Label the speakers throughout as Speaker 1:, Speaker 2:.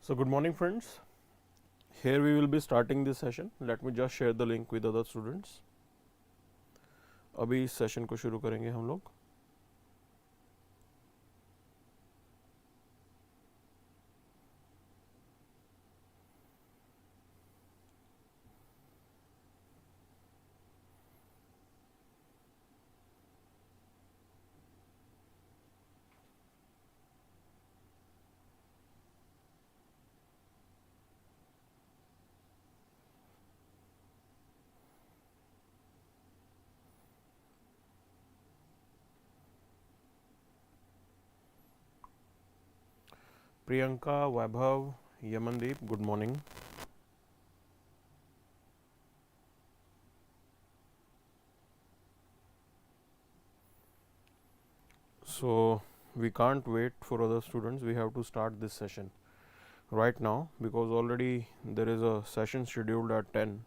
Speaker 1: So good morning friends, here we will be starting this session. Let me just share the link with other students. अभी इस session को शुरू करेंगे हम लोग. Priyanka, Vaibhav, Yamandeep, good morning. So we can't wait for other students, we have to start this session right now because already there is a session scheduled at 10,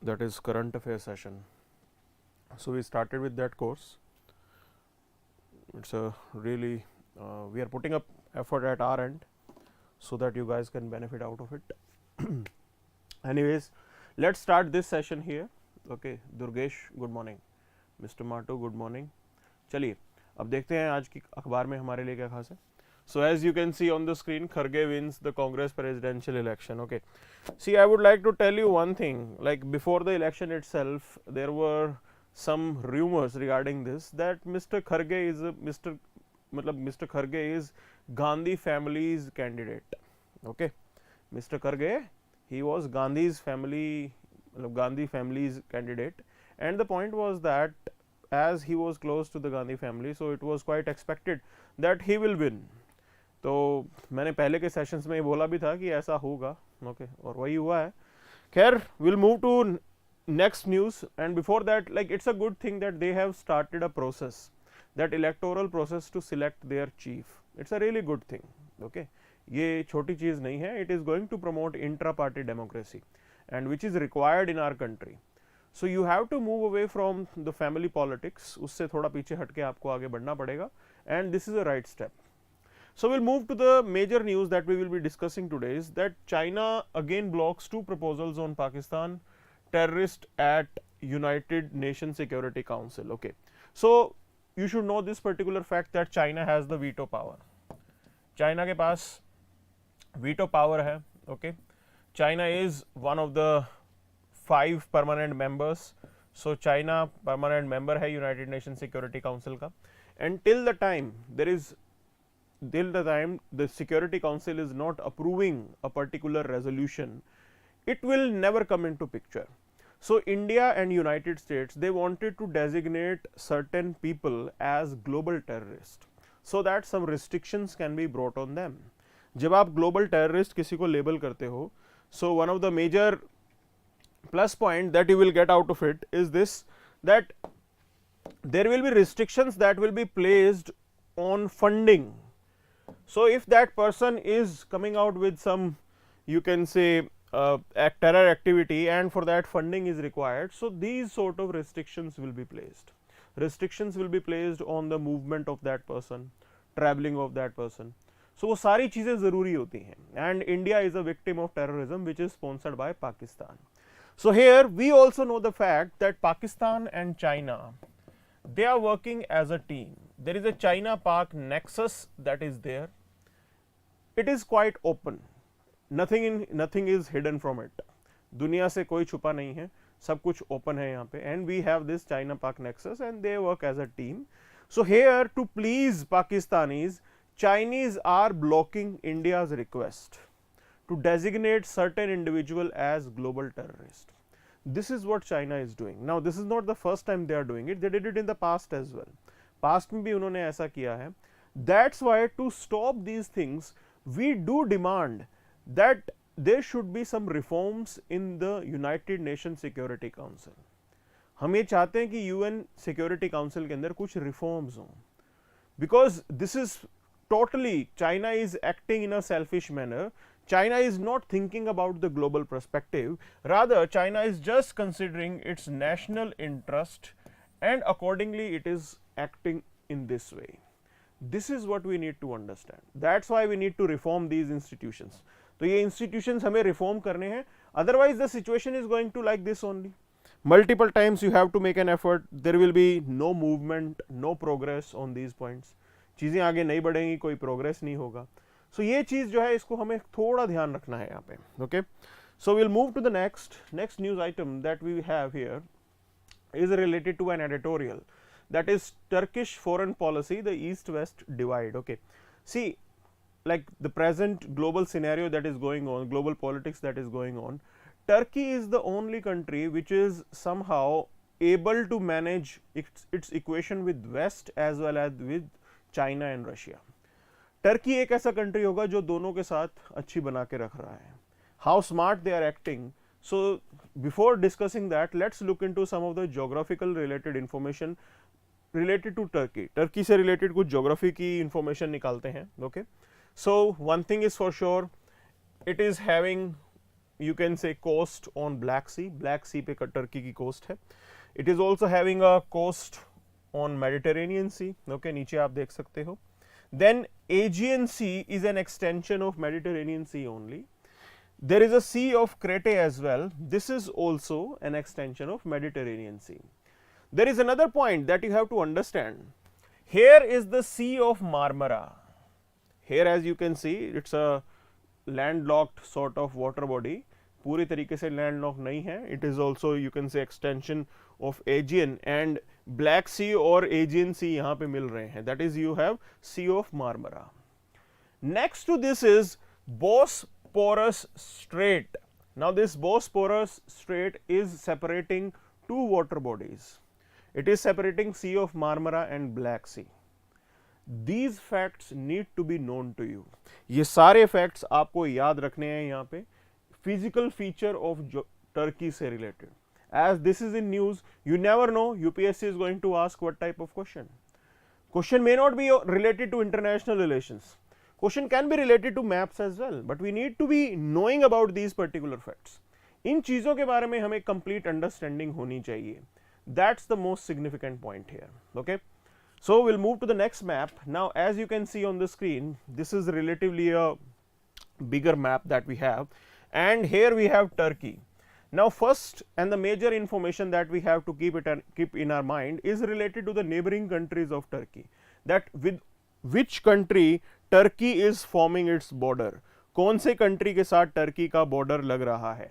Speaker 1: that is current affairs session. So we started with that course. It's a really we are putting up effort at our end so that you guys can benefit out of it. Anyways, let's start this session here. Okay, Durgesh, good morning. Mr. Mato, good morning. चलिए अब देखते हैं आज की अखबार में हमारे लिए क्या खास है. So as you can see on the screen, Kharge wins the Congress presidential election. Okay, see, I would like to tell you one thing. Like before the election itself, there were some rumors regarding this that Mr. Kharge is Mr. Kharge is Gandhi family's candidate. Okay, Mr. Kharge, he was Gandhi's family's candidate, and the point was that as he was close to the Gandhi family, so it was quite expected that he will win. तो मैंने पहले के sessions में बोला भी था कि ऐसा होगा. ओके, और वही हुआ है. खैर, will move to next news, and before that, like it's a good thing that they have started a process, that electoral process to select their chief. It's a really good thing. Okay, ये छोटी चीज़ नहीं है. It is going to promote intra-party democracy, and which is required in our country. So you have to move away from the family politics. उससे थोड़ा पीछे हटके आपको आगे बढ़ना पड़ेगा, and this is a right step. So we'll move to the major news that we will be discussing today is that China again blocks 2 proposals on Pakistan terrorist at United Nations Security Council. Okay, so you should know this particular fact that China has the veto power. China के पास veto power है. Okay, China is one of the 5 permanent members. So China permanent member है United Nations Security Council का, and till the time the Security Council is not approving a particular resolution, it will never come into picture. So India and United States, they wanted to designate certain people as global terrorists so that some restrictions can be brought on them. जब आप global terrorist किसी को label करते हो, so one of the major plus point that you will get out of it is this, that there will be restrictions that will be placed on funding. So if that person is coming out with some, you can say, terror activity, and for that funding is required, so these sort of restrictions will be placed. Restrictions will be placed on the movement of that person, traveling of that person. So वो सारी चीज़ें ज़रूरी होती हैं, and India is a victim of terrorism which is sponsored by Pakistan. So here we also know the fact that Pakistan and China, they are working as a team. There is a China-Pak nexus that is there. It is quite open. Nothing is hidden from it. दुनिया से कोई छुपा नहीं है, सब कुछ open है यहाँ पे, and we have this China-Pak nexus, and they work as a team. So here, to please Pakistanis, Chinese are blocking India's request to designate certain individual as global terrorist. This is what China is doing. Now this is not the first time they are doing it. They did it in the past as well. Past में भी उन्होंने ऐसा किया है. That's why to stop these things, we do demand that there should be some reforms in the United Nations Security Council. हम ये चाहते हैं कि UN Security Council के अंदर कुछ reforms हों, because this is totally, China is acting in a selfish manner. China is not thinking about the global perspective, rather China is just considering its national interest, and accordingly it is acting in this way. This is what we need to understand. That's why we need to reform these institutions. तो ये institutions हमें reform करने हैं, otherwise the situation is going to like this only. Multiple times you have to make an effort, there will be no movement, no progress on these points. चीज़ें आगे नहीं बढ़ेंगी, कोई progress नहीं होगा. So ये चीज़ जो है इसको हमें थोड़ा ध्यान रखना है यहाँ पे. Okay, so we'll move to the next news item that we have here is related to an editorial, that is Turkish foreign policy, the East-West divide. Okay, see, like the present global scenario that is going on, global politics that is going on, Turkey is the only country which is somehow able to manage its equation with West as well as with China and Russia. Turkey एक ऐसा country होगा जो दोनों के साथ अच्छी बना के रख रहा है. How smart they are acting. So before discussing that, let's look into some of the geographical related information related to Turkey. Turkey से रिलेटेड कुछ ज्योग्राफी की इंफॉर्मेशन निकालते हैं. Okay, so one thing is for sure, it is having, you can say, coast on Black Sea. Black Sea पे Turkey की coast है. It is also having a coast on Mediterranean Sea. Okay, नीचे आप देख सकते हो. Then Aegean Sea is an extension of Mediterranean Sea only. There is a Sea of Crete as well. This is also an extension of Mediterranean Sea. There is another point that you have to understand. Here is the Sea of Marmara. Here, as you can see, it's a landlocked sort of water body. पूरी तरीके से landlocked नहीं है. It is also, you can say, extension of Aegean, and Black Sea और Aegean Sea यहाँ पे मिल रहे हैं. That is, you have Sea of Marmara. Next to this is Bosporus Strait. Now this Bosporus Strait is separating two water bodies. It is separating Sea of Marmara and Black Sea. These facts need to be known to you. ये सारे facts आपको याद रखने हैं यहाँ पे. Physical feature of Turkey से related. As this is in news, you never know UPSC is going to ask what type of question. Question may not be related to international relations. Question can be related to maps as well, but we need to be knowing about these particular facts. इन चीज़ों के बारे में हमें complete understanding होनी चाहिए. That's the most significant point here. Okay, so we'll move to the next map. Now, as you can see on the screen, this is relatively a bigger map that we have, and here we have Turkey. Now, first and the major information that we have to keep in our mind is related to the neighboring countries of Turkey, that with which country Turkey is forming its border. कौन से country के साथ Turkey का border लग रहा है.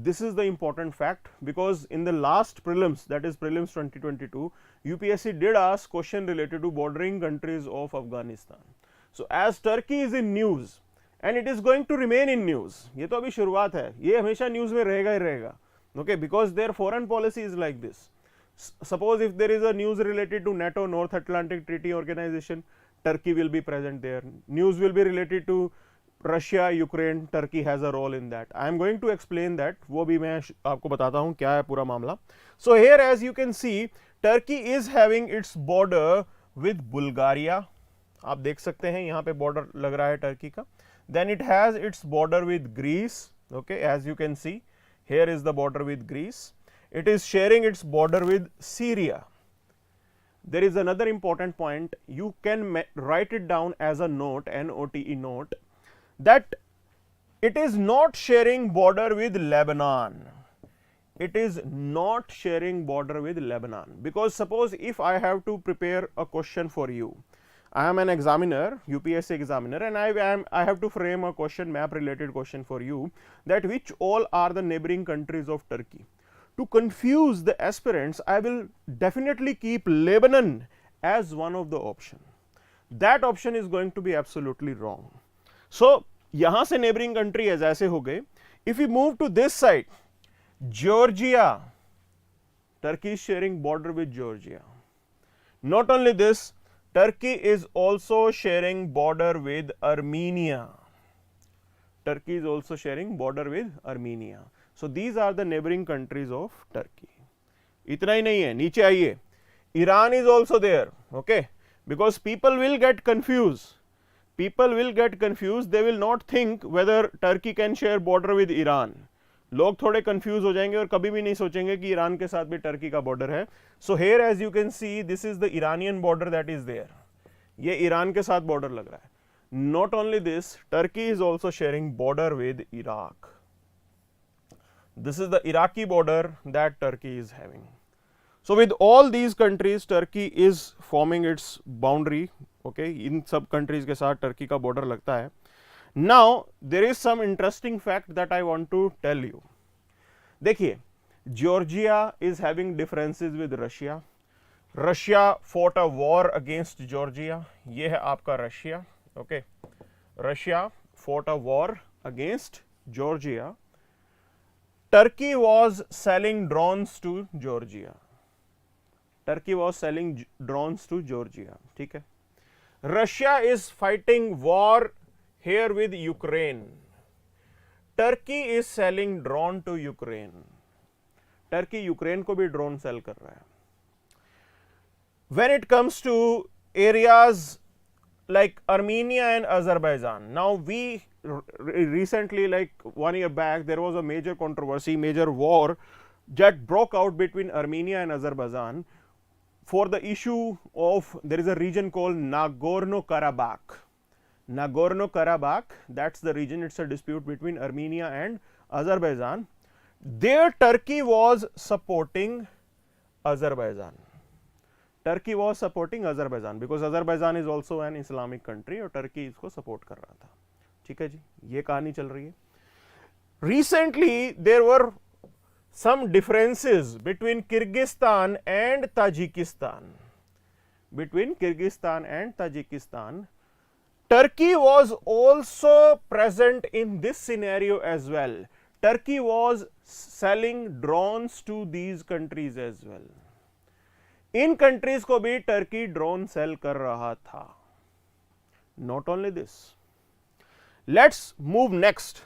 Speaker 1: This is the important fact, because in the last prelims, that is prelims 2022, UPSC did ask question related to bordering countries of Afghanistan. So as Turkey is in news, and it is going to remain in news. ये तो अभी शुरुआत है, ये हमेशा news में रहेगा ही रहेगा. Okay, because their foreign policy is like this. Suppose if there is a news related to NATO, North Atlantic Treaty Organization, Turkey will be present there. News will be related to Russia, Ukraine, Turkey has a role in that. I am going to explain that. वो भी मैं आपको बताता हूँ क्या है पूरा मामला. So here, as you can see, Turkey is having its border with Bulgaria. आप देख सकते हैं यहाँ पे border लग रहा है टर्की का. Then it has its border with Greece. Okay, as you can see, here is the border with Greece. It is sharing its border with Syria. There is another important point. You can write it down as a note, N-O-T-E note, that it is not sharing border with Lebanon. It is not sharing border with Lebanon, because suppose if I have to prepare a question for you, I am an examiner, UPSC examiner, and I have to frame a question, map related question for you, that which all are the neighboring countries of Turkey. To confuse the aspirants, I will definitely keep Lebanon as one of the option. That option is going to be absolutely wrong. So यहाँ से neighboring country ऐसे हो गए. If we move to this side, Georgia, Turkey is sharing border with Georgia. Not only this, Turkey is also sharing border with Armenia. Turkey is also sharing border with Armenia. So these are the neighboring countries of Turkey. इतना ही नहीं है, नीचे आइए. Iran is also there. Okay, because people will get confused. People will get confused. They will not think whether Turkey can share border with Iran. लोग थोड़े confuse हो जाएंगे और कभी भी नहीं सोचेंगे कि ईरान के साथ भी टर्की का बॉर्डर है. So here as you can see, this is the Iranian border that is there. ये ईरान के साथ बॉर्डर लग रहा है. Not only this, Turkey is also sharing border with Iraq. This is the Iraqi border that Turkey is having. So with all these countries, Turkey is forming its boundary. Okay, इन सब countries के साथ Turkey का border लगता है. Now there is some interesting fact that I want to tell you. देखिए, Georgia is having differences with Russia. Russia fought a war against Georgia. ये है आपका Russia. Okay, Russia fought a war against Georgia. Turkey was selling drones to Georgia. Turkey was selling drones to Georgia. ठीक है. Russia is fighting war here with Ukraine. Turkey is selling drone to Ukraine. Turkey Ukraine को भी drone cell कर रहा है. When it comes to areas like Armenia and Azerbaijan, now we recently, like 1 year back, there was a major controversy, major war that broke out between Armenia and Azerbaijan for the issue of, there is a region called Nagorno-Karabakh. Nagorno-Karabakh, that's the region, it's a dispute between Armenia and Azerbaijan. There Turkey was supporting Azerbaijan. Turkey was supporting Azerbaijan because Azerbaijan is also an Islamic country और Turkey इसको support कर रहा था. ठीक है जी, ये कहानी चल रही है. Recently there were some differences between Kyrgyzstan and Tajikistan. Between Kyrgyzstan and Tajikistan, Turkey was also present in this scenario as well. Turkey was selling drones to these countries as well. In countries को भी Turkey drone sell कर रहा था. Not only this, let's move next.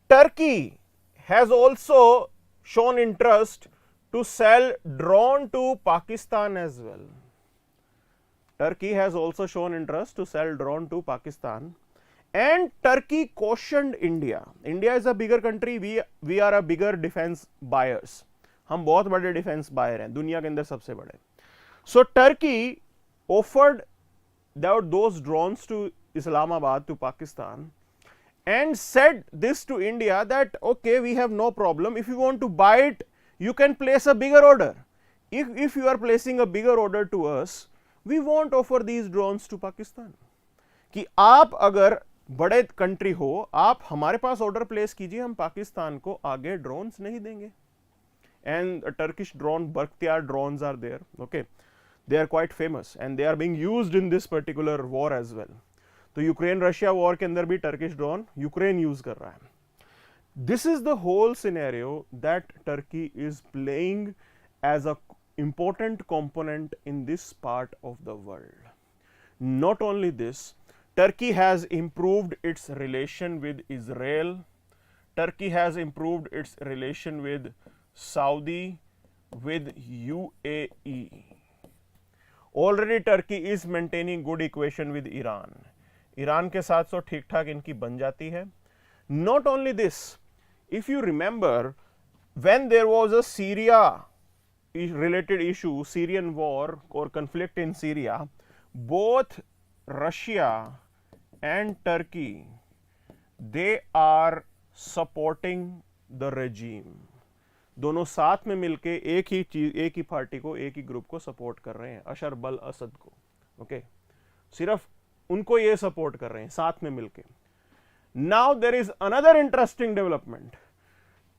Speaker 1: Turkey has also shown interest to sell drone to Pakistan as well. Turkey has also shown interest to sell drone to Pakistan, and Turkey cautioned India. India is a bigger country. We are a bigger defense buyers. हम बहुत बड़े defence buyer हैं, दुनिया के अंदर सबसे बड़े. So Turkey offered those drones to Islamabad, to Pakistan, and said this to India that okay, we have no problem. If you want to buy it, you can place a bigger order. If you are placing a bigger order to us, we won't offer these drones to Pakistan. कि आप अगर बड़े country हो, आप हमारे पास order place कीजिए, हम पाकिस्तान को आगे ड्रोन्स नहीं देंगे. And Turkish drone Bakhtiar drones are there. Okay, they are quite famous and they are being used in this particular war as well. तो यूक्रेन रशिया वॉर के अंदर भी टर्किश ड्रोन यूक्रेन यूज कर रहा है. This is the whole scenario that Turkey is playing as a important component in this part of the world. Not only this, Turkey has improved its relation with Israel. Turkey has improved its relation with Saudi, with UAE. Already Turkey is maintaining good equation with Iran. Iran के साथ तो ठीक ठाक इनकी बन जाती है. Not only this, if you remember, when there was a Syria related issue, Syrian war or conflict in Syria, both Russia and Turkey, they are supporting the regime. दोनों साथ में मिलके एक ही चीज, एक ही पार्टी को, एक ही ग्रुप को सपोर्ट कर रहे हैं, अशर बल असद को. ओके, सिर्फ उनको ये सपोर्ट कर रहे हैं साथ में मिलके. Now there is another interesting development.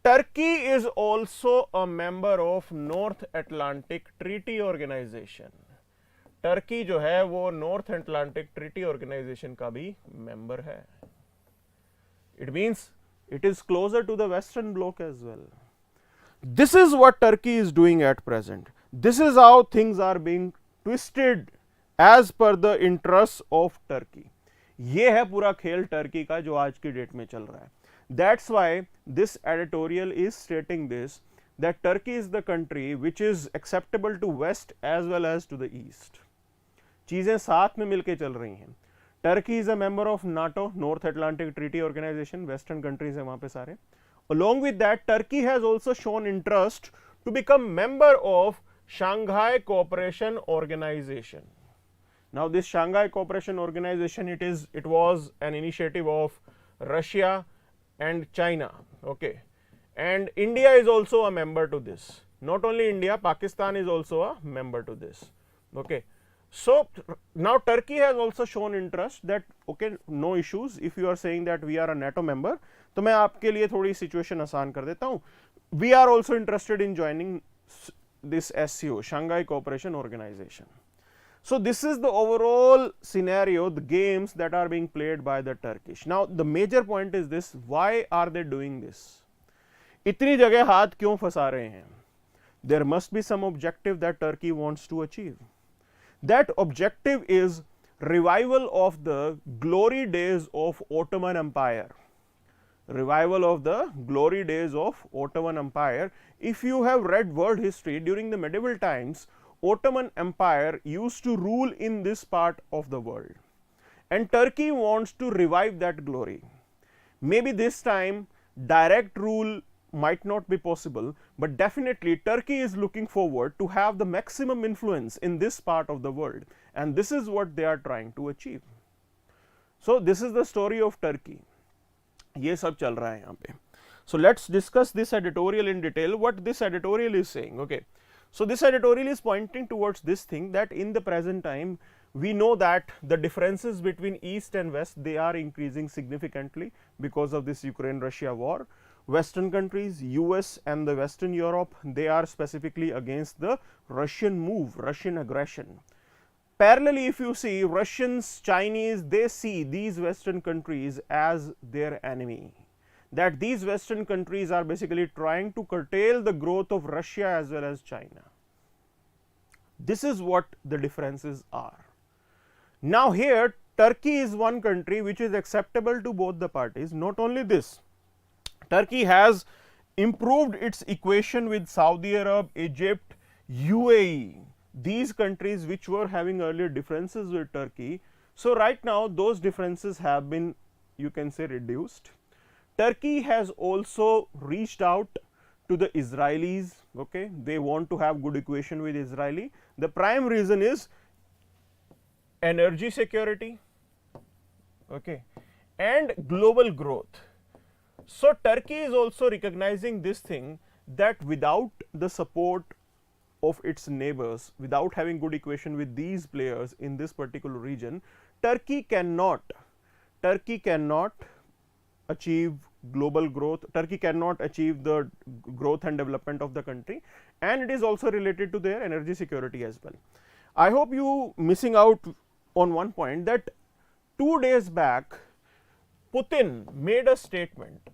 Speaker 1: Turkey is also a member of North Atlantic Treaty Organization. Turkey जो है वो नॉर्थ अटलांटिक ट्रीटी ऑर्गेनाइजेशन का भी मेंबर है. It means it is closer to the western bloc as well. This is what Turkey is doing at present. This is how things are being twisted as per the interests of Turkey. ये है पूरा खेल Turkey का जो आज की date में चल रहा है. That's why this editorial is stating this, that Turkey is the country which is acceptable to West as well as to the East. चीजें साथ में मिलके चल रही हैं. Turkey is a member of NATO, North Atlantic Treaty Organization, Western countries हैं वहाँ पे सारे. Along with that, Turkey has also shown interest to become member of Shanghai Cooperation Organization. Now this Shanghai Cooperation Organization, it was an initiative of Russia and China, okay, and India is also a member to this. Not only India, Pakistan is also a member to this, okay. So now Turkey has also shown interest that okay, no issues if you are saying that we are a NATO member. तो मैं आपके लिए थोड़ी situation आसान कर देता हूँ. We are also interested in joining this SCO, Shanghai Cooperation Organization. So this is the overall scenario, the games that are being played by the Turkish. Now the major point is this: why are they doing this? इतनी जगह हाथ क्यों फंसा रहे हैं? There must be some objective that Turkey wants to achieve. That objective is revival of the glory days of Ottoman Empire. Revival of the glory days of Ottoman Empire. If you have read world history, during the medieval times, Ottoman Empire used to rule in this part of the world, and Turkey wants to revive that glory. Maybe this time direct rule might not be possible, but definitely Turkey is looking forward to have the maximum influence in this part of the world, and this is what they are trying to achieve. So this is the story of Turkey. ये सब चल रहा है यहाँ पे. So let's discuss this editorial in detail. What this editorial is saying, okay. So this editorial is pointing towards this thing, that in the present time we know that the differences between East and West, they are increasing significantly because of this Ukraine-Russia war. Western countries, US and the Western Europe, they are specifically against the Russian move, Russian aggression. Parallelly, if you see, Russians, Chinese, they see these Western countries as their enemy. That these Western countries are basically trying to curtail the growth of Russia as well as China. This is what the differences are. Now here, Turkey is one country which is acceptable to both the parties. Not only this, Turkey has improved its equation with Saudi Arab, Egypt, UAE, these countries which were having earlier differences with Turkey. So right now those differences have been, you can say, reduced. Turkey has also reached out to the Israelis, okay. They want to have good equation with Israeli. The prime reason is energy security, okay, and global growth. So Turkey is also recognizing this thing, that without the support of its neighbors, without having good equation with these players in this particular region, Turkey cannot achieve global growth. Turkey cannot achieve the growth and development of the country, and it is also related to their energy security as well. I hope you missing out on one point, that 2 days back Putin made a statement.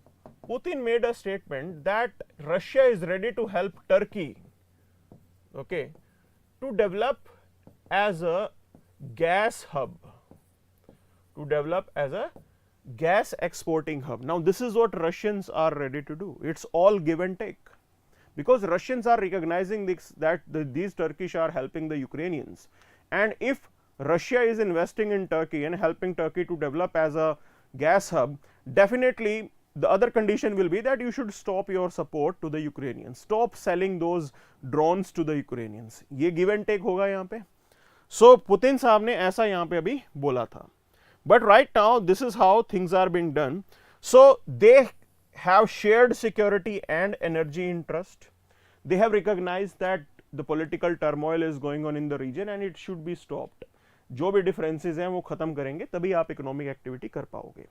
Speaker 1: Putin made a statement that Russia is ready to help Turkey, okay, to develop as a gas hub, to develop as a gas exporting hub. Now this is what Russians are ready to do. It's all give and take, because Russians are recognizing this, that these Turkish are helping the Ukrainians, and if Russia is investing in Turkey and helping Turkey to develop as a gas hub, definitely the other condition will be that you should stop your support to the Ukrainians, stop selling those drones to the Ukrainians. ये give and take होगा यहाँ पे. So Putin साहब ने ऐसा यहाँ पे अभी बोला था. But right now this is how things are being done. So they have shared security and energy interest. They have recognized that the political turmoil is going on in the region and it should be stopped. जो भी differences हैं वो खत्म करेंगे, तभी आप economic activity कर पाओगे.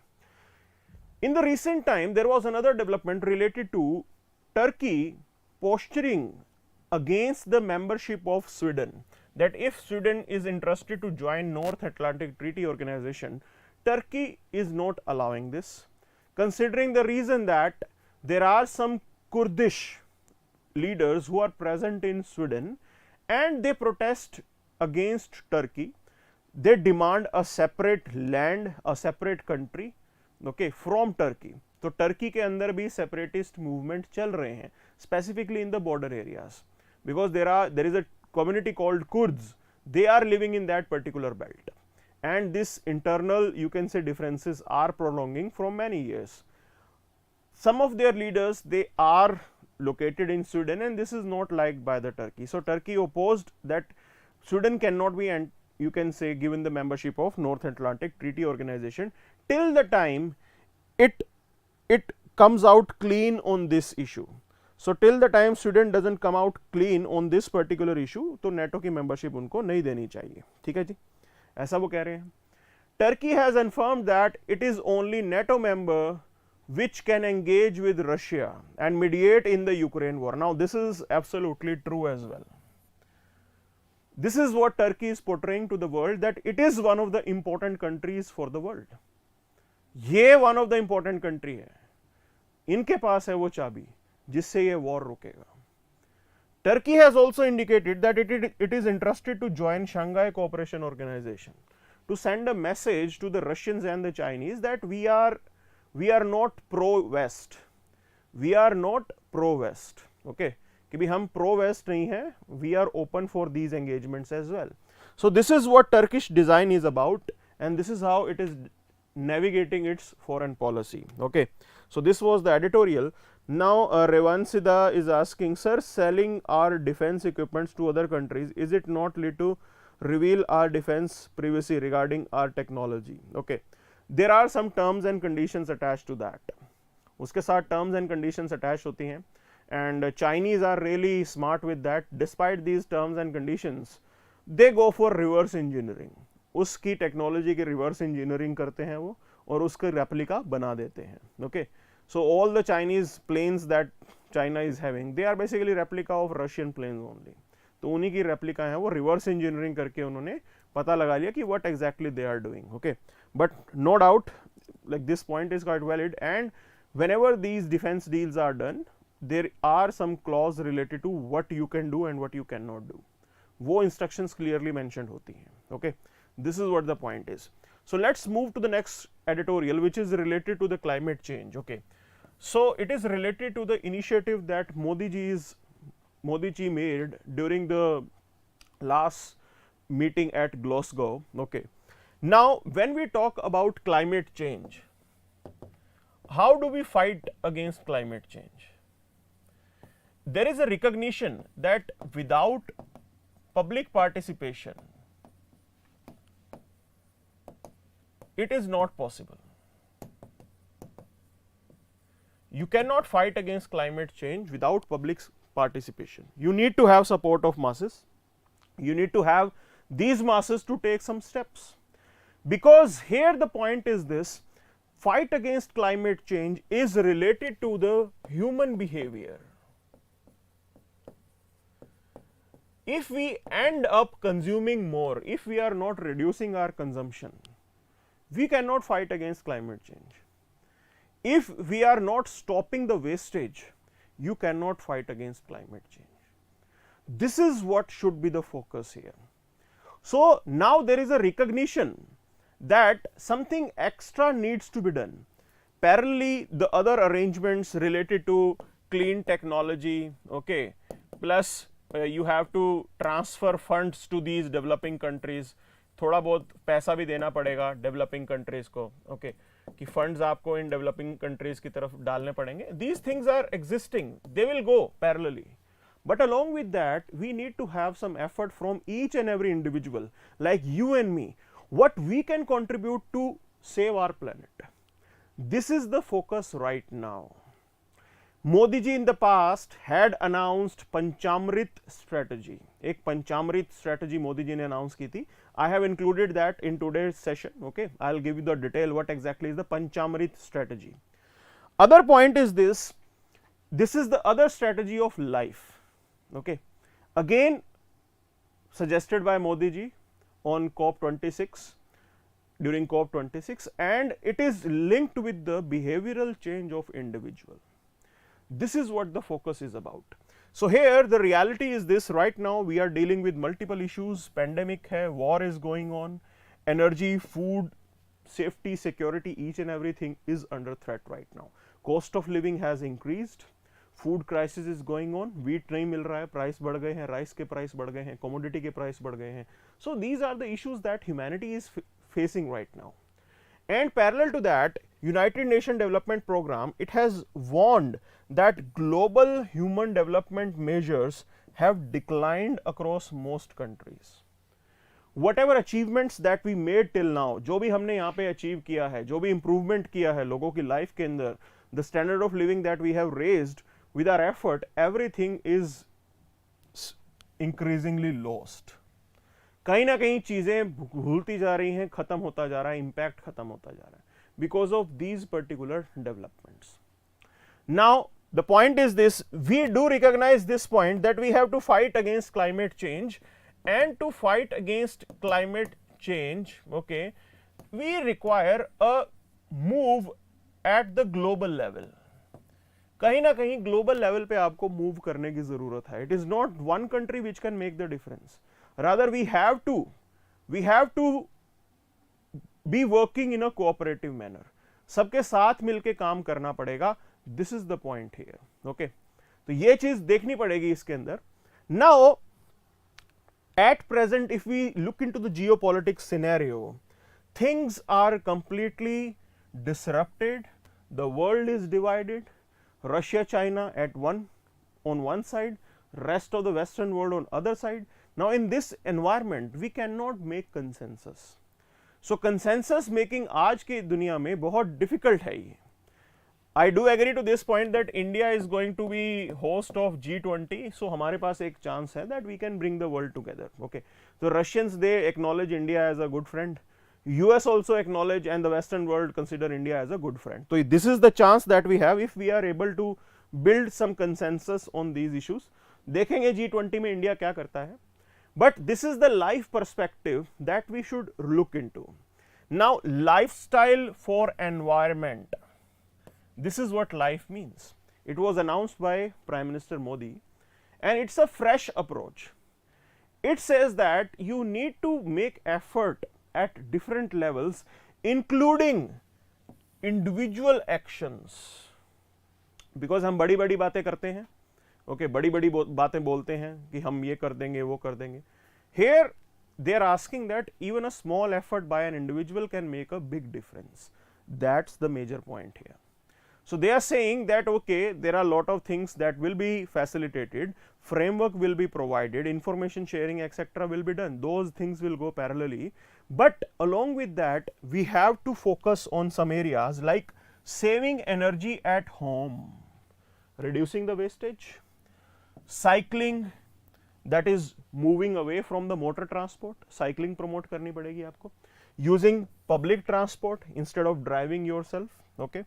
Speaker 1: In the recent time, there was another development related to Turkey posturing against the membership of Sweden, that if Sweden is interested to join North Atlantic Treaty Organization, Turkey is not allowing this, considering the reason that there are some Kurdish leaders who are present in Sweden and they protest against Turkey. They demand a separate land, a separate country, okay, from Turkey. तो Turkey के अंदर भी separatist movement चल रहे हैं, specifically in the border areas, because there is a community called Kurds. They are living in that particular belt, and this internal, you can say, differences are prolonging from many years. Some of their leaders, they are located in Sweden, and this is not liked by the Turkey. So Turkey opposed that Sweden cannot be you can say, given the membership of North Atlantic Treaty Organization, till the time it comes out clean on this issue. So till the time Sweden doesn't come out clean on this particular issue, तो NATO की membership उनको नहीं देनी चाहिए. ठीक है जी, ऐसा वो कह रहे हैं. Turkey has informed that it is only NATO member which can engage with Russia and mediate in the Ukraine war. Now this is absolutely true as well. This is what Turkey is portraying to the world, that it is one of the important countries for the world. ये one of the important country है, इनके पास है वो चाबी जिससे ये war रुकेगा. Turkey has also indicated that it is interested to join Shanghai Cooperation Organization to send a message to the Russians and the Chinese that we are not pro-West. We are not pro-West. Okay, कि भी हम pro-West नहीं है. We are open for these engagements as well. So this is what Turkish design is about, and this is how it is navigating its foreign policy. Okay, so this was the editorial. Now Revansida is asking, sir, selling our defense equipments to other countries, is it not lead to reveal our defense privacy regarding our technology? Okay, there are some terms and conditions attached to that. उसके साथ terms and conditions attached होती हैं, and Chinese are really smart with that. Despite these terms and conditions, they go for reverse engineering. उसकी technology की reverse engineering करते हैं वो, और उसका रेप्लिका बना देते हैं. Okay, so all the Chinese planes that China is having, they are basically replica of Russian planes only. तो उन्हीं की रेप्लिका है वो, रिवर्स इंजीनियरिंग करके उन्होंने पता लगा लिया कि what exactly they are doing. Okay, but no doubt like this point is quite valid, and whenever these defense deals are done, there are some clause related to what you can do and what you cannot do. वो instructions clearly mentioned होती हैं. Okay, this is what the point is. So let's move to the next editorial, which is related to the climate change. Okay, so it is related to the initiative that Modi ji made during the last meeting at Glasgow. Okay, now when we talk about climate change, how do we fight against climate change? There is a recognition that without public participation, it is not possible. You cannot fight against climate change without public participation. You need to have support of masses. You need to have these masses to take some steps. Because here the point is this: fight against climate change is related to the human behavior. If we end up consuming more, if we are not reducing our consumption, we cannot fight against climate change. If we are not stopping the wastage, you cannot fight against climate change. This is what should be the focus here. So now there is a recognition that something extra needs to be done. Parallelly, the other arrangements related to clean technology, okay, plus you have to transfer funds to these developing countries. थोड़ा बहुत पैसा भी देना पड़ेगा developing countries को, okay, कि funds आपको इन डेवलपिंग कंट्रीज की तरफ डालने पड़ेंगे. These things are existing, they will go parallelly, but along with that we need to have some effort from each and every individual like you and me, what we can contribute to save our planet. This is the focus right now. Modi ji in the past had announced Panchamrit Strategy. एक Panchamrit Strategy Modi ji ने announce की थी. I have included that in today's session. Okay, I'll give you the detail what exactly is the Panchamrit Strategy. Other point is this: this is the other strategy of life. Okay, again suggested by Modi ji on COP26, during COP26, and it is linked with the behavioral change of individual. This is what the focus is about. So here the reality is this: right now we are dealing with multiple issues. Pandemic hai, war is going on, energy, food, safety, security, each and everything is under threat right now. Cost of living has increased, food crisis is going on, wheat नहीं मिल रहा है, price बढ़ गए हैं, rice के price बढ़ गए हैं, commodity के price बढ़ गए हैं. So these are the issues that humanity is facing right now. And parallel to that, United Nations Development Program, it has warned that global human development measures have declined across most countries. whatever achievements that we made till now, जो भी हमने यहाँ पे achieve किया है, जो भी improvement किया है लोगों की लाइफ के अंदर, the standard of living that we have raised with our effort, everything is increasingly lost. कहीं ना कहीं चीजें भूलती जा रही हैं, खत्म होता जा रहा है, इम्पैक्ट खत्म होता जा रहा है because of these particular developments. Now the point is this, we do recognize this point that we have to fight against climate change, and to fight against climate change, okay, we require a move at the global level. कहीं ना कहीं global level पे आपको move करने की जरूरत है. It is not one country which can make the difference, rather we have to be working in a cooperative manner. सबके साथ मिलके काम करना पड़ेगा. This is the point here. Okay, तो ये चीज देखनी पड़ेगी इसके अंदर. Now at present, if we look into the geopolitics scenario, things are completely disrupted. The world is divided. Russia, China on one side, rest of the Western world on other side. Now in this environment, we cannot make consensus. So consensus making आज की दुनिया में बहुत difficult है ये. I do agree to this point that India is going to be host of G20, so हमारे पास एक chance है that we can bring the world together. Okay, so Russians, they acknowledge India as a good friend. US also acknowledge, and the Western world consider India as a good friend. So this is the chance that we have if we are able to build some consensus on these issues. देखेंगे G20 में India क्या करता है. But this is the life perspective that we should look into. Now lifestyle for environment. This is what life means. It was announced by Prime Minister Modi, and it's a fresh approach. It says that you need to make effort at different levels, including individual actions. Because हम बड़ी बड़ी बातें करते हैं, okay, बड़ी बड़ी बातें बोलते हैं कि हम ये कर देंगे वो कर देंगे. Here they are asking that even a small effort by an individual can make a big difference. That's the major point here. So they are saying that okay, there are a lot of things that will be facilitated, framework will be provided, information sharing etc. will be done. Those things will go parallelly, but along with that we have to focus on some areas like saving energy at home, reducing the wastage, cycling, that is moving away from the motor transport. Cycling promote करनी पड़ेगी आपको. Using public transport instead of driving yourself. Okay,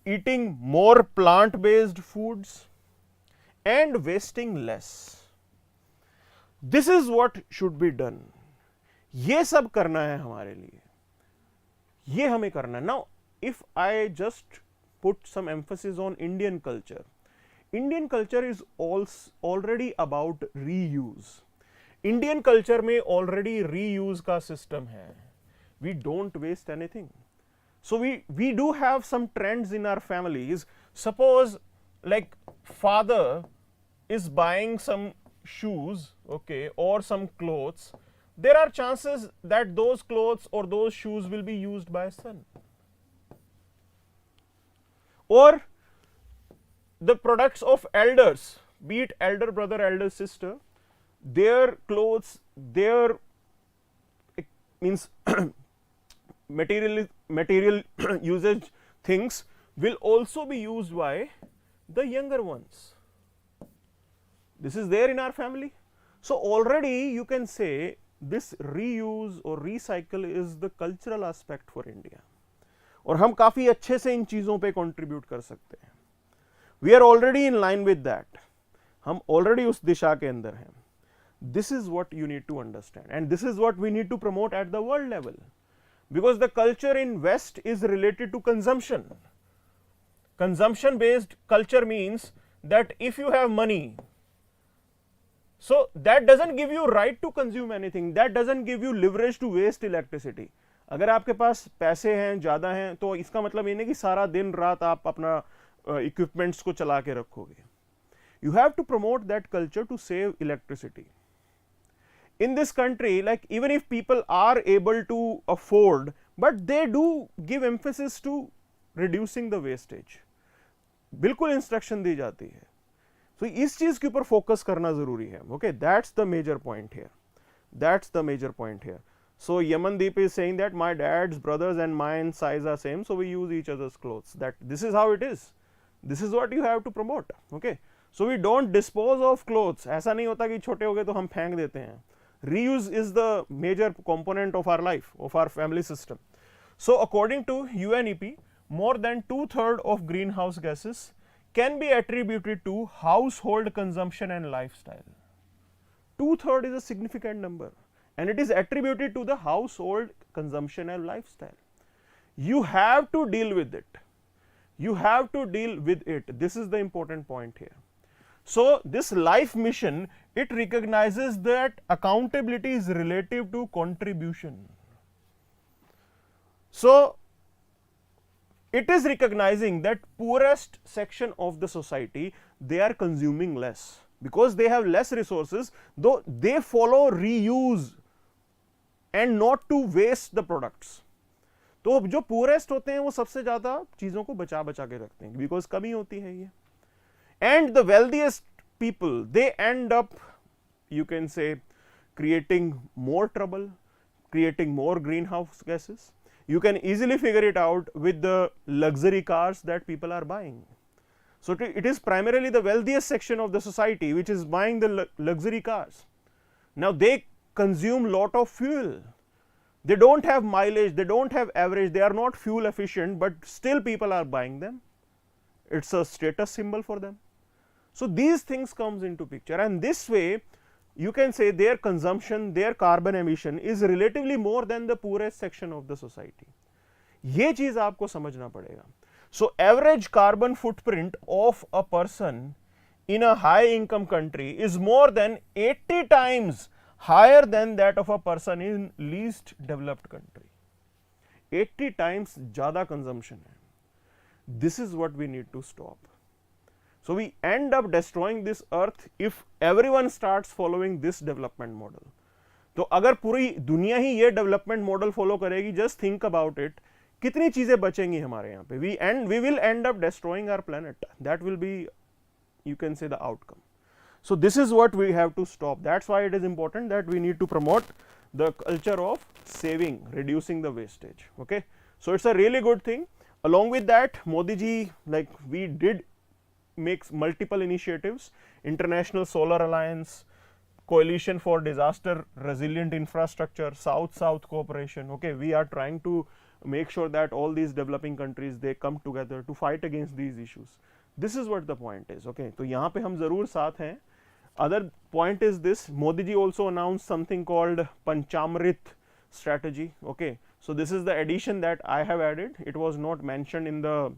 Speaker 1: eating more plant-based foods and wasting less. This is what should be done. ये सब करना है हमारे लिए, ये हमें करना है. Now if I just put some emphasis on Indian culture, Indian culture is already about reuse. Indian culture में already reuse का system है. We don't waste anything. So we do have some trends in our families. Suppose like father is buying some shoes, okay, or some clothes, there are chances that those clothes or those shoes will be used by son. Or the products of elders, be it elder brother, elder sister, their clothes, their means material usage things will also be used by the younger ones. This is there in our family. So already you can say this reuse or recycle is the cultural aspect for India. और हम काफी अच्छे से इन चीजों पे contribute कर सकते हैं. We are already in line with that. हम already उस दिशा के अंदर हैं. This is what you need to understand, and this is what we need to promote at the world level. Because the culture in West is related to consumption. Consumption based culture means that if you have money, so that doesn't give you right to consume anything, that doesn't give you leverage to waste electricity. अगर आपके पास पैसे हैं, ज़्यादा हैं, तो इसका मतलब ये नहीं कि सारा दिन रात आप अपना equipments को चला के रखोगे. You have to promote that culture to save electricity. In this country, like even if people are able to afford, but they do give emphasis to reducing the wastage. बिल्कुल instruction दी जाती है. So इस चीज के ऊपर focus करना जरूरी है. Okay, that's the major point here. That's the major point here. So Yamandeep is saying that my dad's brothers and mine size are same, so we use each other's clothes. That this is how it is. This is what you have to promote. Okay. So we don't dispose of clothes. ऐसा नहीं होता कि छोटे हो गए तो हम फेंक देते हैं. Reuse is the major component of our life, of our family system. So according to UNEP, more than 2/3 of greenhouse gases can be attributed to household consumption and lifestyle. 2/3 is a significant number, and it is attributed to the household consumption and lifestyle. You have to deal with it. You have to deal with it. This is the important point here. So this life mission, it recognizes that accountability is relative to contribution. So it is recognizing that poorest section of the society, they are consuming less because they have less resources, though they follow reuse and not to waste the products. तो जो poorest होते हैं वो सबसे ज़्यादा चीज़ों को बचा के रखते हैं because कमी होती है ये. And the wealthiest people, they end up, you can say, creating more trouble, creating more greenhouse gases. You can easily figure it out with the luxury cars that people are buying. So it is primarily the wealthiest section of the society which is buying the luxury cars. Now they consume lot of fuel. They don't have mileage, they don't have average, they are not fuel efficient, but still people are buying them. It's a status symbol for them. So these things comes into picture, and this way you can say their consumption, their carbon emission is relatively more than the poorest section of the society. ये चीज आपको समझना पड़ेगा. So average carbon footprint of a person in a high income country is more than 80 times higher than that of a person in least developed country. 80 times ज़्यादा consumption है. This is what we need to stop. So we end up destroying this earth if everyone starts following this development model. तो अगर पूरी दुनिया ही ये development model follow करेगी, just think about it, कितनी चीजें बचेंगी हमारे यहाँ पे. We will end up destroying our planet. That will be, you can say, the outcome. So this is what we have to stop. That's why it is important that we need to promote the culture of saving, reducing the wastage. Okay. So it's a really good thing. Along with that, Modi ji, like we did make multiple initiatives, International Solar Alliance, Coalition for Disaster Resilient Infrastructure, South-South Cooperation. Okay, we are trying to make sure that all these developing countries, they come together to fight against these issues. This is what the point is. Okay, तो यहाँ पे हम ज़रूर साथ हैं. Other point is this, Modi ji also announced something called Panchamrit Strategy. Okay, so this is the addition that I have added. It was not mentioned in the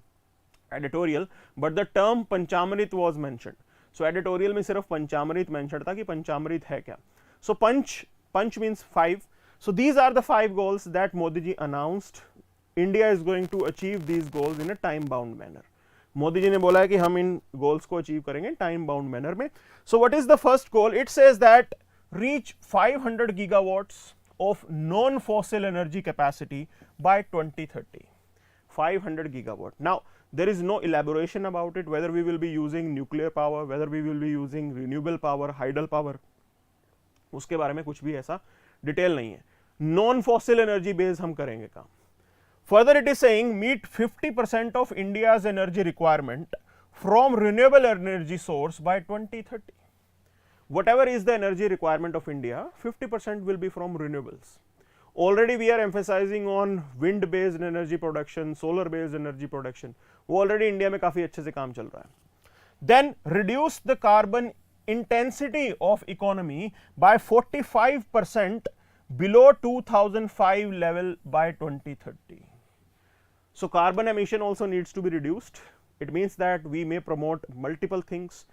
Speaker 1: editorial, but the term Panchamrit was mentioned. So editorial में सिर्फ Panchamrit mentioned था कि Panchamrit है क्या. So punch means 5. So these are the 5 goals that Modi ji announced. India is going to achieve these goals in a time bound manner. Modi ji ने बोला है कि हम इन गोल्स को अचीव करेंगे टाइम बाउंड मैनर में. So what is the first goal? It says that reach 500 gigawatts of non fossil energy capacity by 2030. 500 gigawatt. Now there is no elaboration about it, whether we will be using nuclear power, whether we will be using renewable power, hydel power, उसके बारे में कुछ भी ऐसा detail नहीं है. Non fossil energy based हम करेंगे काम. Further, it is saying meet 50% of India's energy requirement from renewable energy source by 2030. Whatever is the energy requirement of India, 50% will be from renewables. Already we are emphasizing on wind based energy production, solar based energy production. वो already India में काफी अच्छे से काम चल रहा है. Then reduce the carbon intensity of economy by 45% below 2005 level by 2030. So carbon emission also needs to be reduced. It means that we may promote multiple things.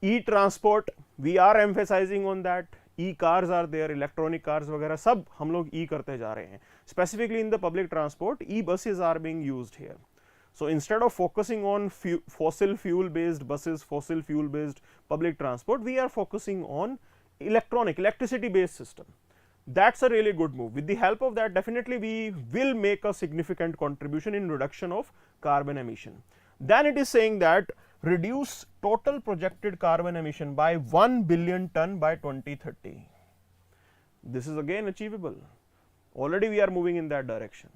Speaker 1: E-transport, we are emphasizing on that. E-cars are there, electronic cars वगैरह सब हम लोग E करते जा रहे हैं. Specifically in the public transport, E-buses are being used here. So instead of focusing on fossil fuel based buses, fossil fuel based public transport, we are focusing on electricity based system. That's a really good move. With the help of that, definitely we will make a significant contribution in reduction of carbon emission. Then it is saying that reduce total projected carbon emission by 1 billion ton by 2030. This is again achievable. Already we are moving in that direction.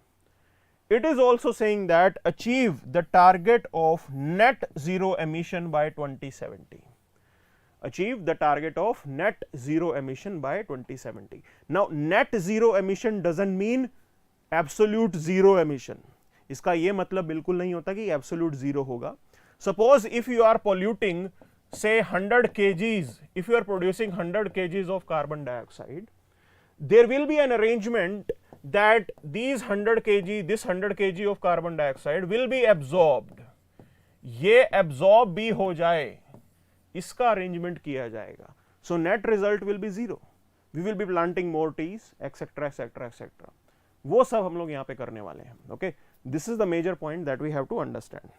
Speaker 1: It is also saying that achieve the target of net zero emission by 2070. Achieve the target of net zero emission by 2070. Now net zero emission doesn't mean absolute zero emission. इसका ये मतलब बिल्कुल नहीं होता कि absolute zero होगा. Suppose if you are polluting say 100 kgs, if you are producing 100 kgs of carbon dioxide, there will be an arrangement that these 100 kg, this 100 kg of carbon dioxide will be absorbed. ये absorb भी हो जाए, इसका arrangement किया जाएगा. So net result will be zero. We will be planting more trees, etc., etc., etc. वो सब हम लोग यहाँ पे करने वाले हैं. Okay, this is the major point that we have to understand.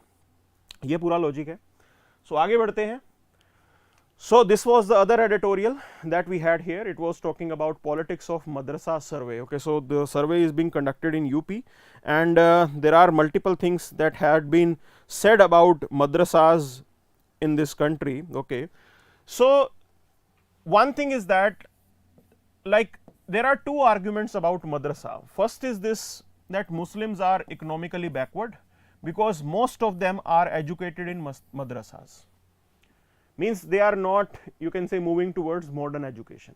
Speaker 1: ये पूरा logic है. So आगे बढ़ते हैं. So this was the other editorial that we had here. It was talking about politics of Madrasa survey. Okay, so the survey is being conducted in UP, and there are multiple things that had been said about madrasas in this country. Okay, so one thing is that, like, there are two arguments about madrasa. First is this, that Muslims are economically backward because most of them are educated in madrasas. Means they are not, you can say, moving towards modern education.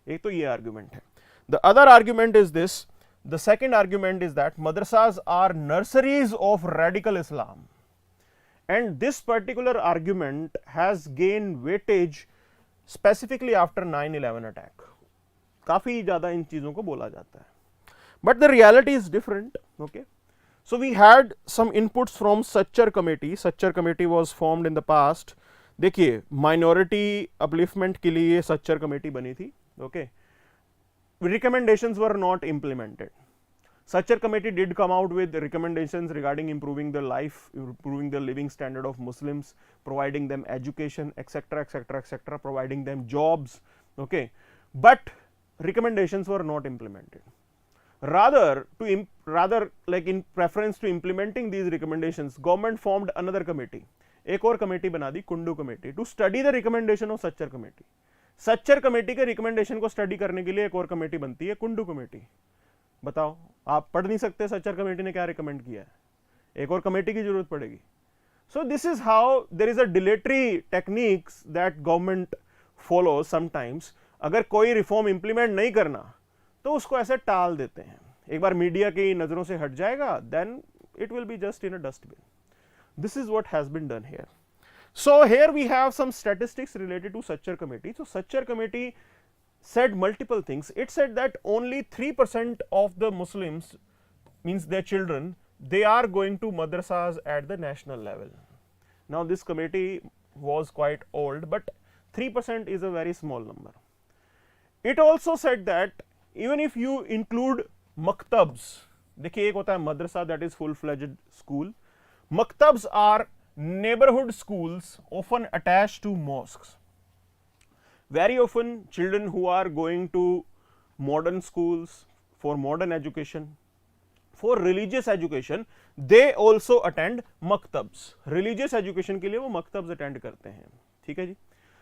Speaker 1: एक तो ये argument है. The other argument is this. The second argument is that madrasas are nurseries of radical Islam, and this particular argument has gained weightage specifically after 9/11 attack. काफी ज़्यादा इन चीज़ों को बोला जाता है. But the reality is different. Okay. So we had some inputs from Sachar committee. Sachar committee was formed in the past. देखिए, minority upliftment के लिए सच्चर कमेटी बनी थी. Okay, recommendations were not implemented. Sachar committee did come out with recommendations regarding improving the life, improving the living standard of Muslims, providing them education, etc., etc., etc., providing them jobs. Okay, but recommendations were not implemented. Rather, like in preference to implementing these recommendations, government formed another committee. एक और committee बना दी, Kundu committee, to study the recommendation of Sachar committee. Sachar committee के recommendation को study करने के लिए एक और कमेटी बनती है, कुंडू कमेटी. बताओ, आप पढ़ नहीं सकते सच्चर कमेटी ने क्या रिकमेंड किया है, एक और कमेटी की जरूरत पड़ेगी. So this is how there is a dilatory techniques that government follow sometimes. अगर कोई रिफॉर्म इंप्लीमेंट नहीं करना तो उसको ऐसे टाल देते हैं. एक बार मीडिया की नजरों से हट जाएगा, then it will be just in a dustbin. This is what has been done here. So here we have some statistics related to Sachar committee. So Sachar committee said multiple things. It said that only 3% of the Muslims, means their children, they are going to madrasas at the national level. Now this committee was quite old, but 3% is a very small number. It also said that even if you include maktabs, देखिए एक होता है madrasa, that is full-fledged school. Maktabs are neighborhood schools often attached to mosques. Very often children who are going to modern schools for modern education, for religious education, they also attend maktabs. Religious education के लिए वो maktabs attend करते हैं. ठीक है जी.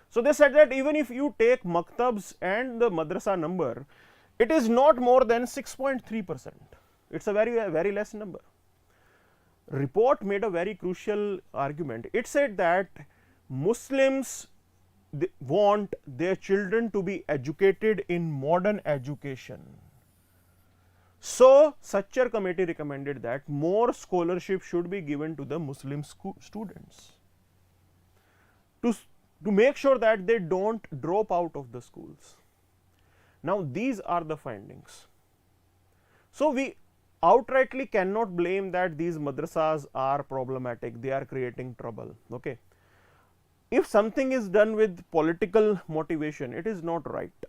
Speaker 1: So they said that even if you take maktabs and the madrasa number, it is not more than 6.3%. It's a very less number. Report made a very crucial argument. It said that Muslims want their children to be educated in modern education. So Sachar committee recommended that more scholarship should be given to the Muslim students to make sure that they don't drop out of the schools. Now these are the findings. So we outrightly cannot blame that these madrasas are problematic, they are creating trouble. Okay, if something is done with political motivation, it is not right.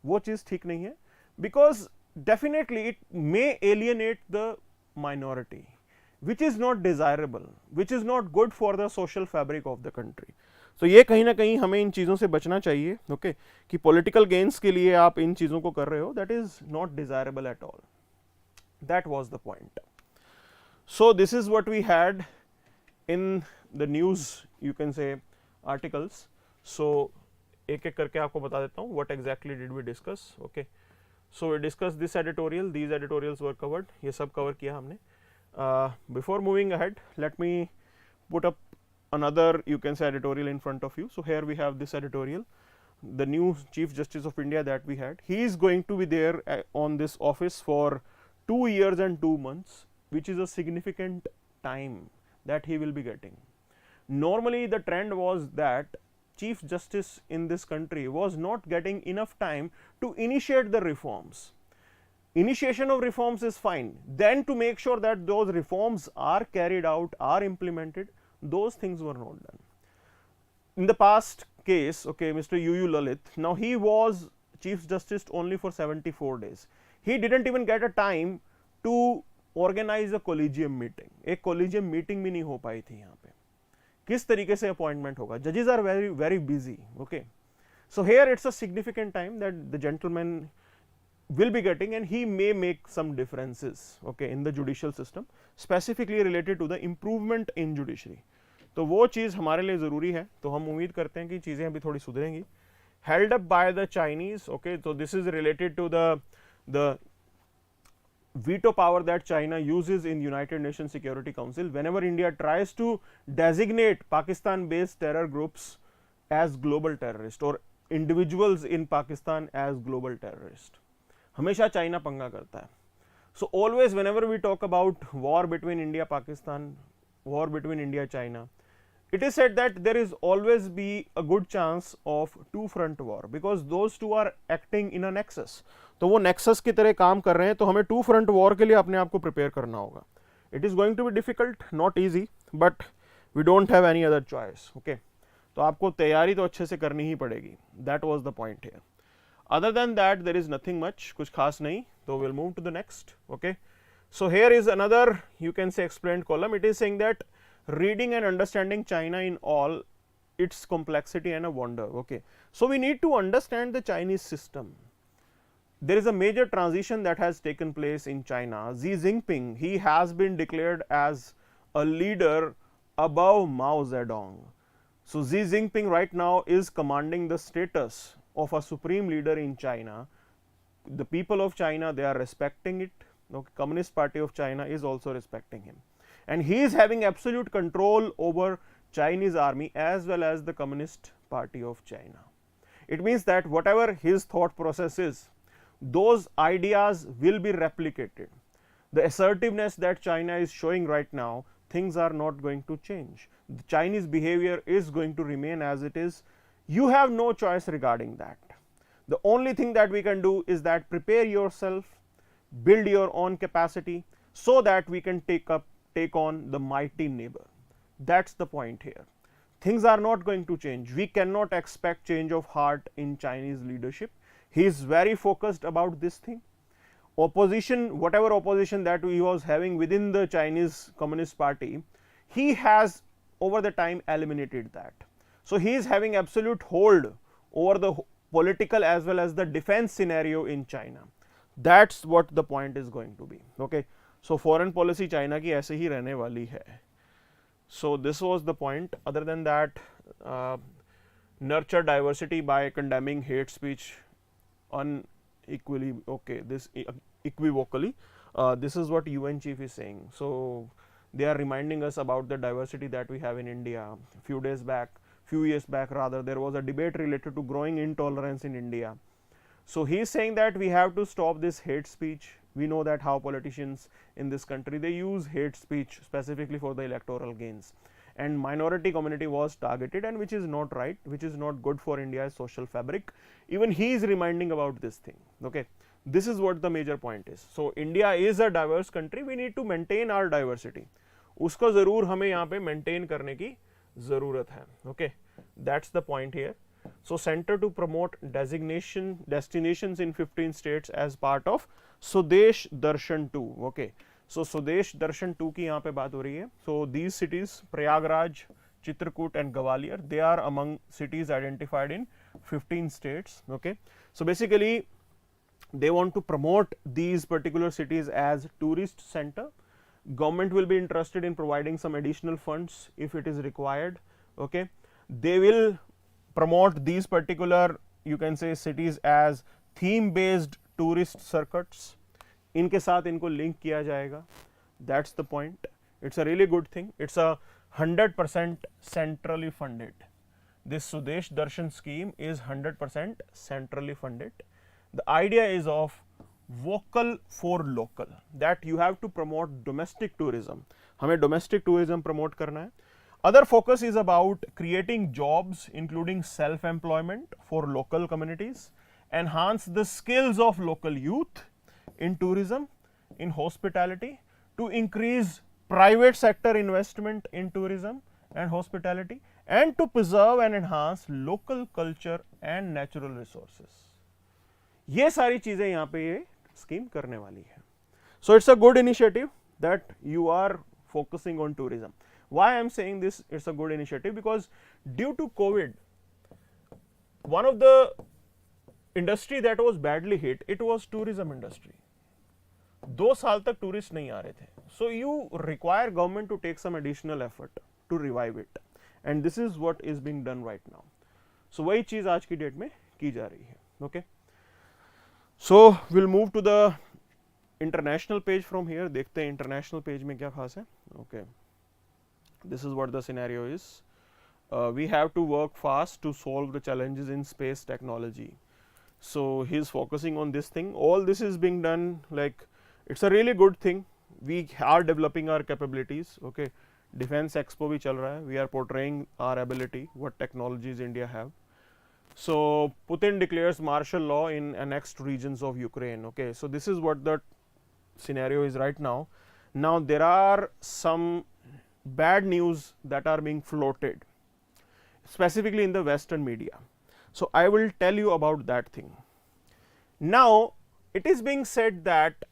Speaker 1: वो चीज ठीक नहीं है, because definitely it may alienate the minority, which is not desirable, which is not good for the social fabric of the country. So ये कहीं ना कहीं हमें इन चीज़ों से बचना चाहिए. Okay, कि political gains के लिए आप इन चीज़ों को कर रहे हो, that is not desirable at all. That was the point. So this is what we had in the news, you can say, articles. So एक एक करके आपको बता देता हूँ what exactly did we discuss. Okay, So we discussed this editorial, these editorials were covered, ये सब cover किया हमने. Before moving ahead, let me put up another, you can say, editorial in front of you. So here we have this editorial, the new Chief Justice of India that we had. He is going to be there on this office for 2 years and 2 months, which is a significant time that he will be getting. Normally the trend was that Chief Justice in this country was not getting enough time to initiate the reforms. Initiation of reforms is fine, then to make sure that those reforms are carried out, are implemented, those things were not done. In the past case, okay, Mr. UU Lalit, now he was Chief Justice only for 74 days. He didn't even get a time to organize a collegium meeting. एक collegium meeting भी नहीं हो पाई थी यहाँ पे. किस तरीके से अपॉइंटमेंट होगा? Judges are very busy. Okay, so here it's a significant time that the gentleman will be getting, and he may make some differences, okay, in the judicial system, specifically related to the improvement in judiciary. तो वो चीज़ हमारे लिए ज़रूरी है, तो हम उम्मीद करते हैं कि चीज़ें अभी थोड़ी सुधरेंगी. Held up by the Chinese, okay, so this is related to the veto power that China uses in United Nations Security Council whenever India tries to designate Pakistan-based terror groups as global terrorist or individuals in Pakistan as global terrorist. हमेशा China पंगा करता है. So always whenever we talk about war between India Pakistan, war between India China, it is said that there is always be a good chance of two front war because those two are acting in a nexus. तो वो nexus की तरह काम कर रहे हैं, तो हमें two front war के लिए अपने आप को prepare करना होगा. It is going to be difficult, not easy, but we don't have any other choice. Okay, तो आपको तैयारी तो अच्छे से करनी ही पड़ेगी. That was the point here. Other than that, there is nothing much, कुछ खास नहीं. So we'll move to the next. Okay, so here is another, you can say, explained column. It is saying that reading and understanding China in all its complexity and a wonder. Okay, so we need to understand the Chinese system. There is a major transition that has taken place in China. Xi Jinping, he has been declared as a leader above Mao Zedong. So Xi Jinping right now is commanding the status of a supreme leader in China. The people of China, they are respecting it. The Communist Party of China is also respecting him, and he is having absolute control over Chinese army as well as the Communist Party of China. It means that whatever his thought process is, those ideas will be replicated. The assertiveness that China is showing right now, things are not going to change. The Chinese behavior is going to remain as it is. You have no choice regarding that. The only thing that we can do is that prepare yourself, build your own capacity so that we can take on the mighty neighbor. That's the point here. Things are not going to change. We cannot expect change of heart in Chinese leadership. He is very focused about this thing. Opposition, whatever opposition that he was having within the Chinese Communist Party, he has over the time eliminated that. So he is having absolute hold over the political as well as the defense scenario in China. That's what the point is going to be. Okay, so foreign policy China की ऐसे ही रहने वाली है. So this was the point. Other than that, nurture diversity by condemning hate speech unequally. Okay, this equivocally. This is what UN chief is saying. So they are reminding us about the diversity that we have in India. Few years back rather, there was a debate related to growing intolerance in India. So he is saying that we have to stop this hate speech. We know that how politicians in this country, they use hate speech specifically for the electoral gains, and minority community was targeted, and which is not right, which is not good for India's social fabric. Even he is reminding about this thing. Okay, this is what the major point is. So India is a diverse country. We need to maintain our diversity. उसको ज़रूर हमें यहाँ पे maintain करने की ज़रूरत है. Okay, that's the point here. So center to promote destinations in 15 states as part of Swadesh Darshan 2. Okay, so Swadesh Darshan 2 की यहाँ पे बात हो रही है. So these cities, Prayagraj, Chitrakoot and Gwalior, they are among cities identified in 15 states. Okay, so basically they want to promote these particular cities as tourist center. Government will be interested in providing some additional funds if it is required. Okay, they will promote these particular, you can say, cities as theme based tourist circuits, इनके साथ इनको link किया जाएगा. That's the point. It's a really good thing. It's a 100% centrally funded. This Sudesh Darshan scheme is 100% centrally funded. The idea is of vocal for local, that you have to promote domestic tourism. हमें domestic tourism promote करना है. Other focus is about creating jobs including self-employment for local communities, enhance the skills of local youth in tourism, in hospitality, to increase private sector investment in tourism and hospitality, and to preserve and enhance local culture and natural resources. ये सारी चीजें यहाँ पे ये scheme करने वाली है. So it's a good initiative that you are focusing on tourism. Why I am saying this? It's a good initiative because due to COVID, one of the industry that was badly hit, it was tourism industry. 2 साल तक tourist नहीं आ रहे थे. So you require government to take some additional effort to revive it, and this is what is being done right now. So वही चीज आज की date में की जा रही है. Okay. So we'll move to the international page from here. देखते हैं international page में क्या खास है. Okay. This is what the scenario is. We have to work fast to solve the challenges in space technology. So he is focusing on this thing. All this is being done, like, it's a really good thing. We are developing our capabilities. Okay. Defense Expo भी चल रहा है. We are portraying our ability, what technologies India have. So Putin declares martial law in annexed regions of Ukraine. Okay. So this is what the scenario is right now. Now there are some bad news that are being floated, specifically in the Western media. So I will tell you about that thing. Now it is being said that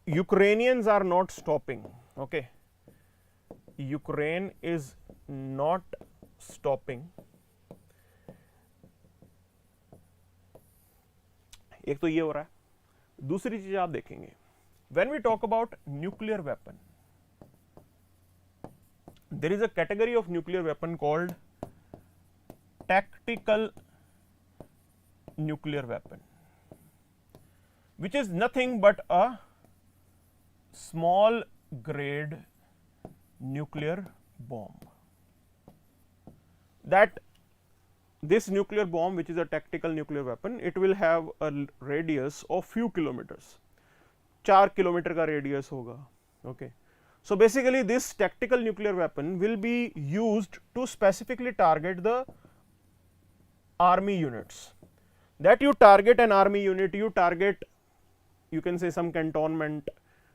Speaker 1: Ukrainians are not stopping. Okay. Ukraine is not stopping. एक तो ये हो रहा है. दूसरी चीज आप देखेंगे, when we talk about nuclear weapon, there is a category of nuclear weapon called tactical nuclear weapon, which is nothing but a small grade nuclear bomb. That this nuclear bomb, which is a tactical nuclear weapon, it will have a radius of few kilometers. 4 kilometre का radius होगा. Okay. So basically this tactical nuclear weapon will be used to specifically target the army units. That you target an army unit, you target, you can say, some cantonment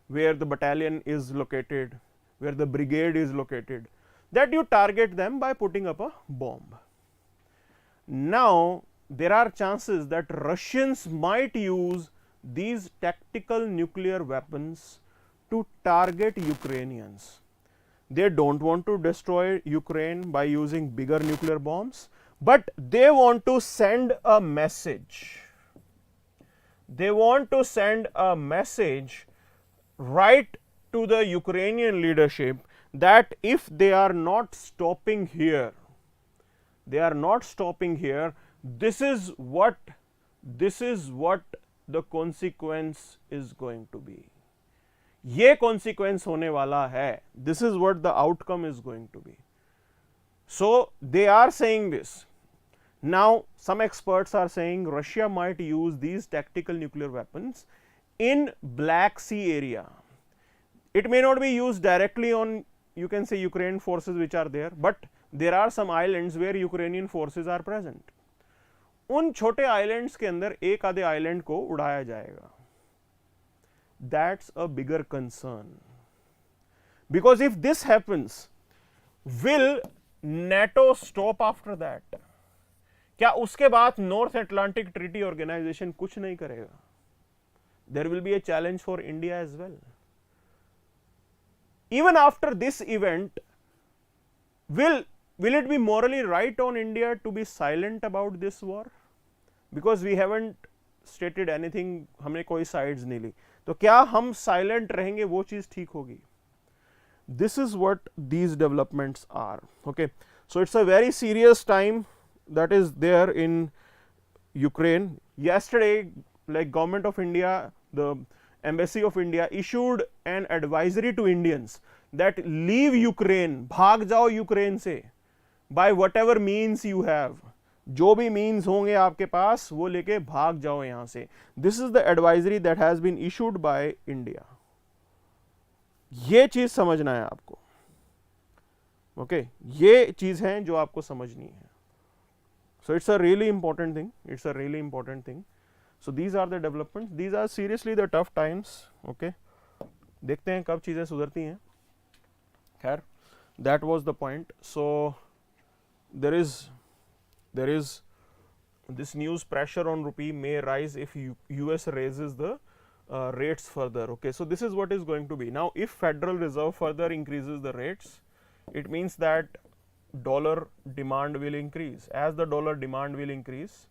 Speaker 1: where the battalion is located, where the brigade is located, that you target them by putting up a bomb. Now there are chances that Russians might use these tactical nuclear weapons to target Ukrainians. They don't want to destroy Ukraine by using bigger nuclear bombs, but they want to send a message. They want to send a message right to the Ukrainian leadership that if they are not stopping here, this is what the consequence is going to be. ये consequence होने वाला है. This is what the outcome is going to be. So they are saying this. Now some experts are saying Russia might use these tactical nuclear weapons in Black Sea area. It may not be used directly on, you can say, Ukrainian forces which are there, but there are some islands where Ukrainian forces are present. उन छोटे islands के अंदर एक आधे island को उड़ाया जाएगा. That's a bigger concern, because if this happens, will NATO stop after that? क्या उसके बाद North Atlantic Treaty Organization कुछ नहीं करेगा? There will be a challenge for India as well. Even after this event, will it be morally right on India to be silent about this war? Because we haven't stated anything, हमने कोई sides नहीं ली, तो क्या हम silent रहेंगे, वो चीज ठीक होगी? This is what these developments are. Okay, so it's a very serious time that is there in Ukraine. yesterday, like government of India, the embassy of India issued an advisory to Indians that leave Ukraine, भाग जाओ Ukraine से, by whatever means you have, जो भी means होंगे आपके पास वो लेके भाग जाओ यहां से. This is the advisory that has been issued by India. ये चीज समझना है आपको. ओके, ये चीज है जो आपको समझनी है. So it's a really important thing, it's a really important thing. So these are the developments, these are seriously the tough times. Okay, देखते हैं कब चीजें सुधरती हैं. खैर, that was the point. So there is this news pressure on rupee may rise if US raises the rates further. Okay, so this is what is going to be. Now if Federal Reserve further increases the rates, it means that dollar demand will increase. As the dollar demand will increase,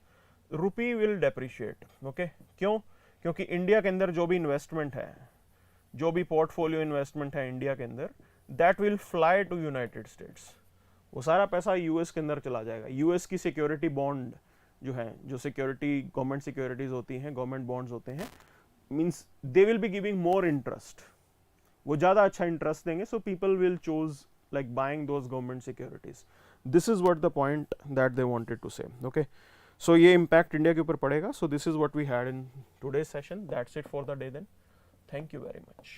Speaker 1: rupee will depreciate. Okay, क्यों? क्योंकि India के अंदर जो भी investment है, जो भी portfolio investment है इंडिया के अंदर, that will fly to United States. वो सारा पैसा यूएस के अंदर चला जाएगा. यूएस की सिक्योरिटी बॉन्ड जो है, जो सिक्योरिटी गवर्नमेंट सिक्योरिटीज होती हैं, गवर्नमेंट बॉन्ड्स होते हैं, means they will be giving more interest. वो ज़्यादा अच्छा इंटरेस्ट देंगे. So people will choose like buying those government securities. This is what the point that they wanted to say. Okay, so ये impact India के ऊपर पड़ेगा. So this is what we had in today's session. That's it for the day then. Thank you very much.